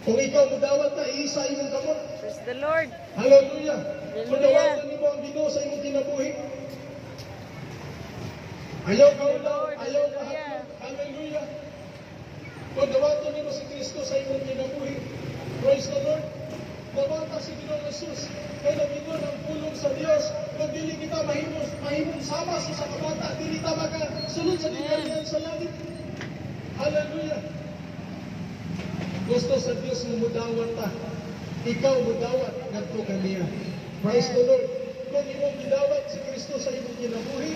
Kung ikaw mudawat na, isa imong kamot. Praise the Lord. Hallelujah. Hallelujah. Mudawatan nimo ang Ginoo sa imong kinabuhi. Ayaw ka ulaw, ayaw ka Hallelujah. hatod. Hallelujah. Mudawatan nimo si Kristo sa imong kinabuhi. Praise the Lord. Dawata si Ginoong Jesus. Kaya namingon ang pulong sa Dios. Kung dili kita mahimong sama sa kabata, dili ta makasulod sa digalian sa langit. Hallelujah. Gusto sa Dios mo mudawat ta. Ikaw mudawat ngadto kaniya. Praise the Lord. Kung imong gidawat si Kristo sa imong kinabuhi,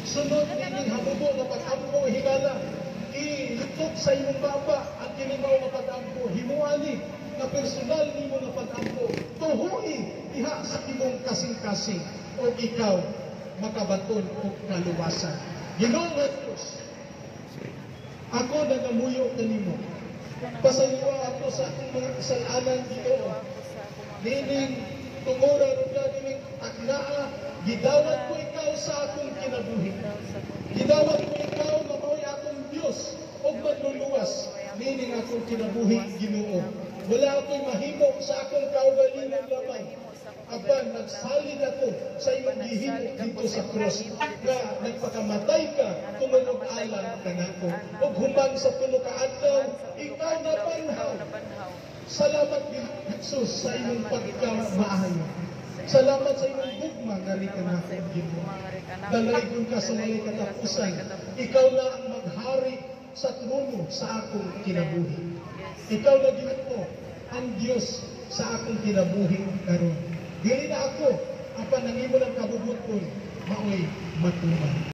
sunod nining hamubo nga pag-ampo higala. Ilutok sa imong baba ang kinimaw nga pag-ampo. Himuani na personal nimo na pag-ampo. Tuhuin diha sa imong kasing-kasing o ikaw makabaton o kaluwasan. Ginoong Diyos, ako nagamuyo kanimo. Pasayuwa ako sa akong mga kasalanan dito. Nining tunguran o gagawing tagnaa, gidawat ko ikaw sa akong kinabuhi. Gidawat ko ikaw na mao'y akong Diyos o magluluwas. Nining akong kinabuhi, Ginoo. Wala ako'y mahimo sa akong kaugalingon lamang. Apan, nagsalig ako sa iyong gihimo dito sa krus na nagpakamatay ka tumanog alang ka na ko. O humang sa puno ka adlaw, ikaw na banhaw. Salamat din, Jesus, sa iyong pagkamaayo. Salamat sa iyong bugma nga rin ka na ko, Ginoo. Dalaygon ka sa walay katapusan. Ikaw na ang maghari sa trono sa akong kinabuhi. Ikaw na Ginoo, ang Diyos sa akong kinabuhi karon. Dili na ako, apan nangimo ng kabubuton, mao'y matuman.